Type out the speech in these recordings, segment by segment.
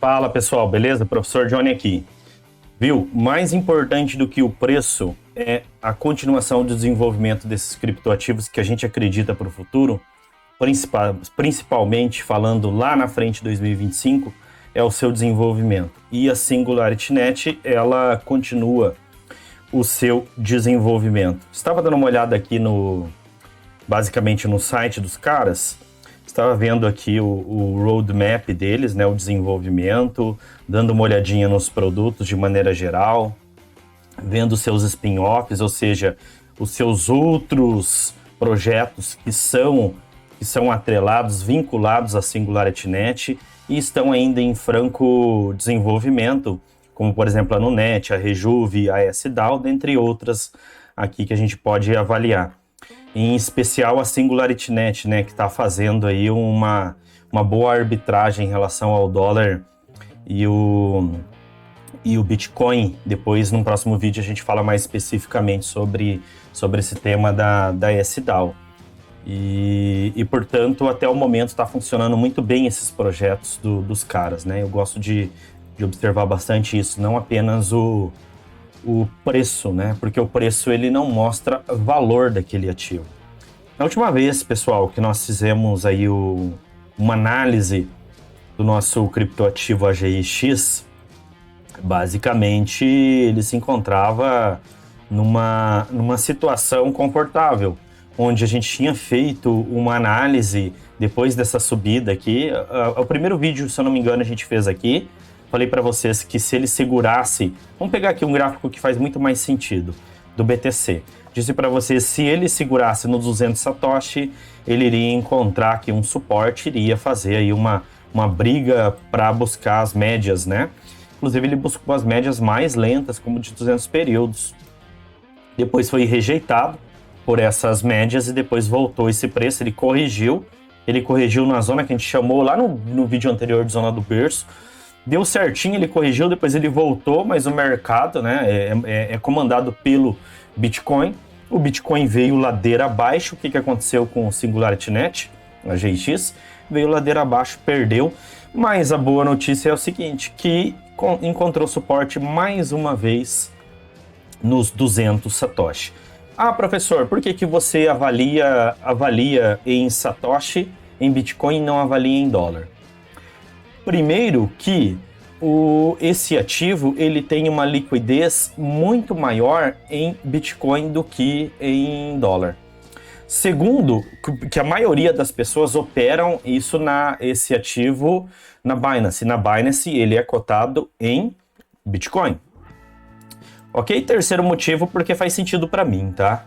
Fala pessoal, beleza? Professor Johnny aqui. Viu? Mais importante do que o preço é a continuação do desenvolvimento desses criptoativos que a gente acredita para o futuro, principalmente falando lá na frente 2025, é o seu desenvolvimento. E a SingularityNet, ela continua o seu desenvolvimento. Estava dando uma olhada aqui basicamente no site dos caras. Estava vendo aqui o roadmap deles, né, o desenvolvimento, dando uma olhadinha nos produtos de maneira geral, vendo seus spin-offs, ou seja, os seus outros projetos que são atrelados, vinculados à SingularityNet e estão ainda em franco desenvolvimento, como por exemplo a Nunet, a Rejuve, a SDAO, dentre outras aqui que a gente pode avaliar. Em especial a SingularityNet, né, que está fazendo aí uma boa arbitragem em relação ao dólar e o Bitcoin. Depois, num próximo vídeo, a gente fala mais especificamente sobre esse tema da SDAO. E, portanto, até o momento está funcionando muito bem esses projetos dos caras, né? Eu gosto de observar bastante isso, não apenas o preço, né? Porque o preço ele não mostra valor daquele ativo. Na última vez, pessoal, que nós fizemos aí uma análise do nosso criptoativo AGIX, basicamente ele se encontrava numa situação confortável, onde a gente tinha feito uma análise depois dessa subida aqui. O primeiro vídeo, se eu não me engano, a gente fez aqui. Falei para vocês que se ele segurasse, vamos pegar aqui um gráfico que faz muito mais sentido, do BTC. Disse para vocês, se ele segurasse no 200 Satoshi, ele iria encontrar aqui um suporte, iria fazer aí uma briga para buscar as médias, né? Inclusive ele buscou as médias mais lentas, como de 200 períodos. Depois foi rejeitado por essas médias e depois voltou esse preço, ele corrigiu na zona que a gente chamou lá no vídeo anterior de zona do berço. Deu certinho, ele corrigiu, depois ele voltou, mas o mercado, né, é comandado pelo Bitcoin. O Bitcoin veio ladeira abaixo. O que aconteceu com o SingularityNet, a GX? Veio ladeira abaixo, perdeu. Mas a boa notícia é o seguinte, que encontrou suporte mais uma vez nos 200 Satoshi. Ah, professor, por que você avalia em Satoshi, em Bitcoin e não avalia em dólar? Primeiro que esse ativo ele tem uma liquidez muito maior em Bitcoin do que em dólar. Segundo, que a maioria das pessoas operam esse ativo na Binance. Na Binance ele é cotado em Bitcoin. Ok? Terceiro motivo, porque faz sentido para mim, tá?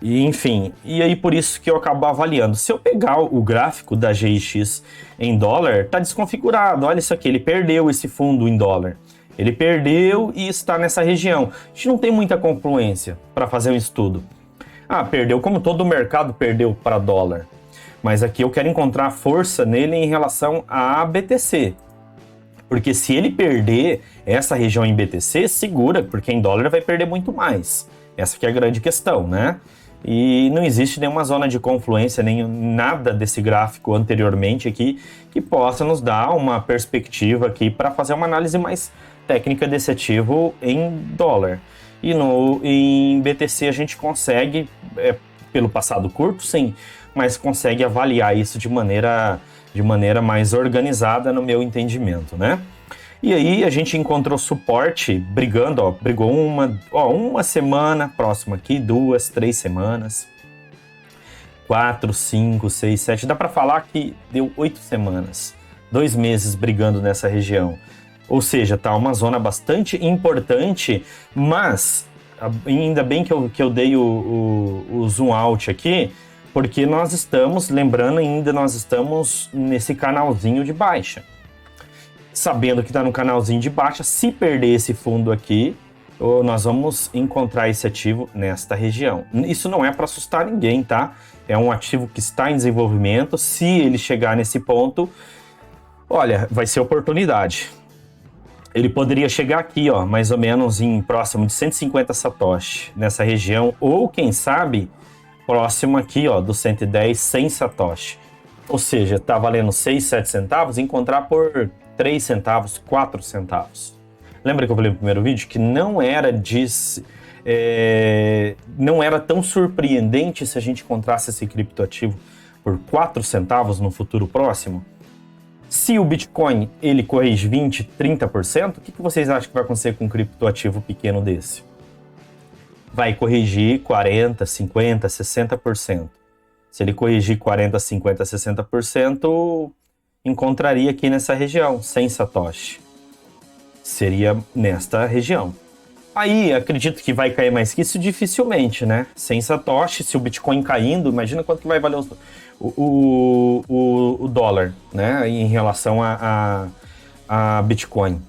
E, enfim, e aí por isso que eu acabo avaliando. Se eu pegar o gráfico da GX em dólar, tá desconfigurado. Olha isso aqui, ele perdeu esse fundo em dólar. Ele perdeu e está nessa região. A gente não tem muita confluência para fazer um estudo. Ah, perdeu como todo o mercado perdeu para dólar. Mas aqui eu quero encontrar força nele em relação a BTC. Porque se ele perder essa região em BTC, segura, porque em dólar vai perder muito mais. Essa que é a grande questão, né? E não existe nenhuma zona de confluência, nem nada desse gráfico anteriormente aqui que possa nos dar uma perspectiva aqui para fazer uma análise mais técnica desse ativo em dólar. E em BTC a gente consegue, pelo passado curto, sim, mas consegue avaliar isso de maneira mais organizada no meu entendimento, né? E aí a gente encontrou suporte brigando, brigou uma semana, próximo aqui, 2, 3 semanas, 4, 5, 6, 7, dá para falar que deu 8 semanas, 2 meses brigando nessa região. Ou seja, tá uma zona bastante importante, mas ainda bem que eu dei o zoom out aqui, porque nós estamos nesse canalzinho de baixa. Sabendo que está no canalzinho de baixa, se perder esse fundo aqui, nós vamos encontrar esse ativo nesta região. Isso não é para assustar ninguém, tá? É um ativo que está em desenvolvimento. Se ele chegar nesse ponto, olha, vai ser oportunidade. Ele poderia chegar aqui, ó, mais ou menos próximo de 150 Satoshi, nessa região, ou quem sabe, próximo aqui, ó, do 110, 100 Satoshi. Ou seja, tá valendo 6, 7 centavos, encontrar por 3 centavos, 4 centavos. Lembra que eu falei no primeiro vídeo que não era tão surpreendente se a gente encontrasse esse criptoativo por 4 centavos no futuro próximo? Se o Bitcoin ele corrige 20%, 30%, o que vocês acham que vai acontecer com um criptoativo pequeno desse? Vai corrigir 40%, 50%, 60%. Se ele corrigir 40%, 50%, 60%, encontraria aqui nessa região, sem Satoshi. Seria nesta região. Aí, acredito que vai cair mais que isso dificilmente, né? Sem Satoshi, se o Bitcoin caindo, imagina quanto que vai valer o dólar, né? Em relação a Bitcoin.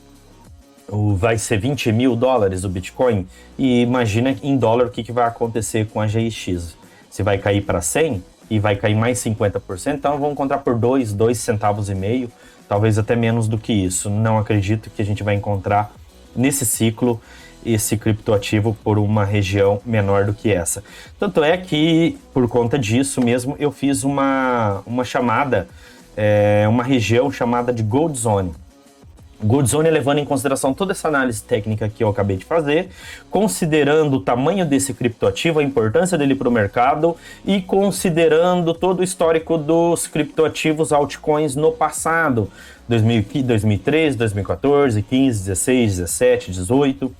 Vai ser 20 mil dólares o Bitcoin, e imagina em dólar o que vai acontecer com a GX. Se vai cair para 100 e vai cair mais 50%, então vamos encontrar por 2 centavos e meio, talvez até menos do que isso. Não acredito que a gente vai encontrar nesse ciclo esse criptoativo por uma região menor do que essa. Tanto é que, por conta disso mesmo, eu fiz uma chamada, uma região chamada de Gold Zone. Gold Zone é levando em consideração toda essa análise técnica que eu acabei de fazer, considerando o tamanho desse criptoativo, a importância dele para o mercado e considerando todo o histórico dos criptoativos altcoins no passado, 2013, 2014, 15, 16, 17, 18.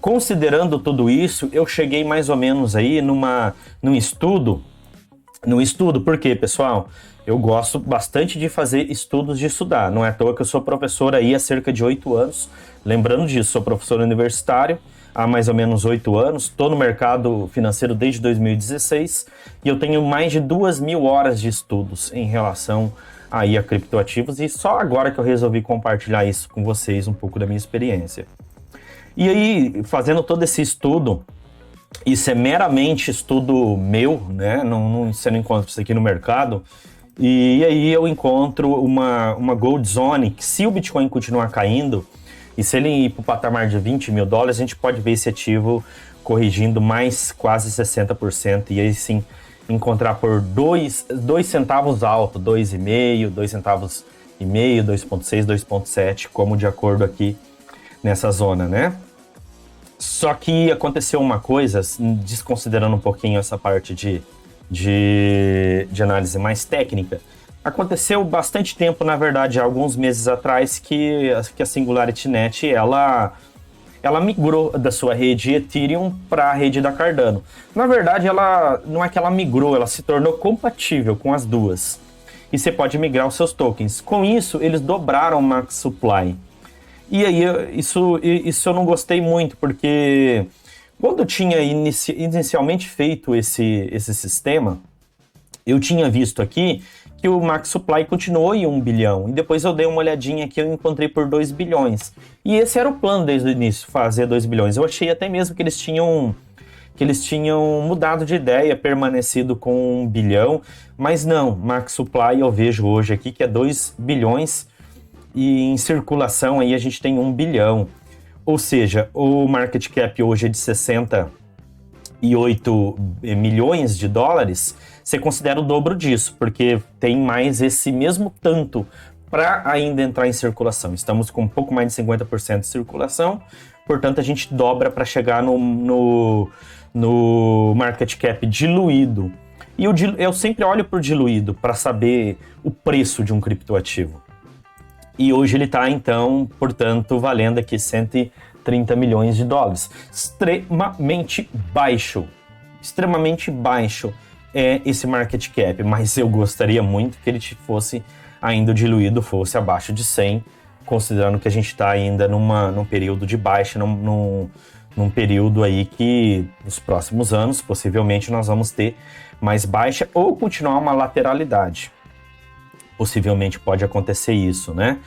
Considerando tudo isso, eu cheguei mais ou menos aí num estudo. Por quê, pessoal? Eu gosto bastante de fazer estudos de estudar. Não é à toa que eu sou professor aí há cerca de 8 anos. Lembrando disso, sou professor universitário há mais ou menos 8 anos. Estou no mercado financeiro desde 2016 e eu tenho mais de 2.000 horas de estudos em relação aí a criptoativos, e só agora que eu resolvi compartilhar isso com vocês, um pouco da minha experiência. E aí, fazendo todo esse estudo, isso é meramente estudo meu, né? Você não encontra isso aqui no mercado. E aí eu encontro uma Gold Zone, que se o Bitcoin continuar caindo, e se ele ir para o patamar de 20 mil dólares, a gente pode ver esse ativo corrigindo mais quase 60%, e aí sim encontrar por 2 centavos alto, 2,5, 2 centavos e meio, 2,6, 2,7, como de acordo aqui nessa zona, né? Só que aconteceu uma coisa, desconsiderando um pouquinho essa parte de análise mais técnica. Aconteceu bastante tempo, na verdade, alguns meses atrás, que a Singularity Net ela migrou da sua rede Ethereum para a rede da Cardano. Na verdade, ela não é que ela migrou, ela se tornou compatível com as duas. E você pode migrar os seus tokens. Com isso, eles dobraram o Max Supply. E aí, isso eu não gostei muito, porque quando eu tinha inicialmente feito esse sistema, eu tinha visto aqui que o Max Supply continuou em 1 bilhão. E depois eu dei uma olhadinha aqui e eu encontrei por 2 bilhões. E esse era o plano desde o início, fazer 2 bilhões. Eu achei até mesmo que eles tinham mudado de ideia, permanecido com 1 bilhão. Mas não, Max Supply eu vejo hoje aqui que é 2 bilhões. E em circulação aí a gente tem 1 bilhão. Ou seja, o market cap hoje é de 68 milhões de dólares. Você considera o dobro disso, porque tem mais esse mesmo tanto para ainda entrar em circulação. Estamos com um pouco mais de 50% de circulação, portanto a gente dobra para chegar no market cap diluído. E eu sempre olho para o diluído para saber o preço de um criptoativo. E hoje ele está, então, portanto, valendo aqui 130 milhões de dólares. Extremamente baixo é esse market cap, mas eu gostaria muito que ele fosse ainda diluído, fosse abaixo de 100, considerando que a gente está ainda num período de baixa, num período aí que nos próximos anos, possivelmente, nós vamos ter mais baixa ou continuar uma lateralidade. Possivelmente pode acontecer isso, né?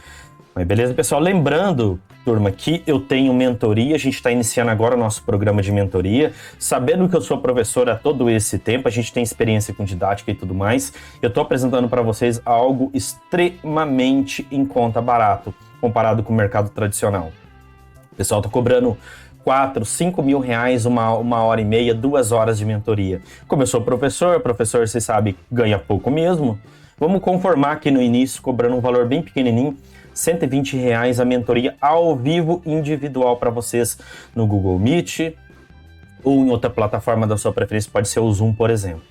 Mas beleza, pessoal? Lembrando, turma, que eu tenho mentoria, a gente está iniciando agora o nosso programa de mentoria. Sabendo que eu sou professor há todo esse tempo, a gente tem experiência com didática e tudo mais, eu estou apresentando para vocês algo extremamente em conta barato, comparado com o mercado tradicional. O pessoal está cobrando 4, 5 mil reais, uma hora e meia, 2 horas de mentoria. Como eu sou professor, vocês sabem, ganha pouco mesmo. Vamos conformar aqui no início, cobrando um valor bem pequenininho. R$ 120 a mentoria ao vivo individual para vocês no Google Meet ou em outra plataforma da sua preferência, pode ser o Zoom, por exemplo.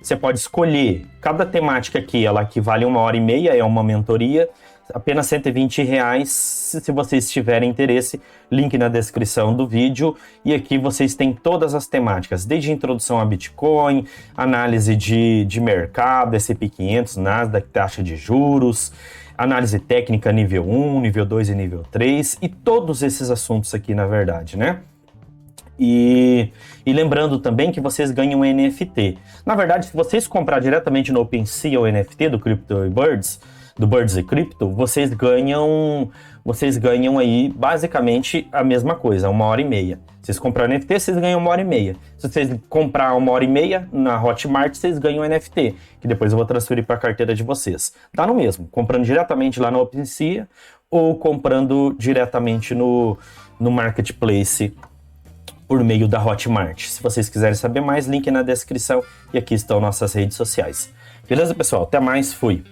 Você pode escolher, cada temática aqui, ela equivale a 1h30, é uma mentoria, apenas R$ 120, se vocês tiverem interesse, link na descrição do vídeo, e aqui vocês têm todas as temáticas, desde introdução a Bitcoin, análise de mercado, S&P 500, Nasdaq, taxa de juros, análise técnica nível 1, nível 2 e nível 3, e todos esses assuntos aqui, na verdade, né? E lembrando também que vocês ganham NFT. Na verdade, se vocês comprar diretamente no OpenSea o NFT do CryptoBirds, do Birds e Crypto, vocês ganham aí basicamente a mesma coisa, 1h30. Se vocês comprarem NFT, vocês ganham 1h30. Se vocês comprar 1h30 na Hotmart, vocês ganham NFT, que depois eu vou transferir para a carteira de vocês. Dá no mesmo, comprando diretamente lá no OpenSea ou comprando diretamente no Marketplace por meio da Hotmart. Se vocês quiserem saber mais, link na descrição e aqui estão nossas redes sociais. Beleza, pessoal? Até mais, fui!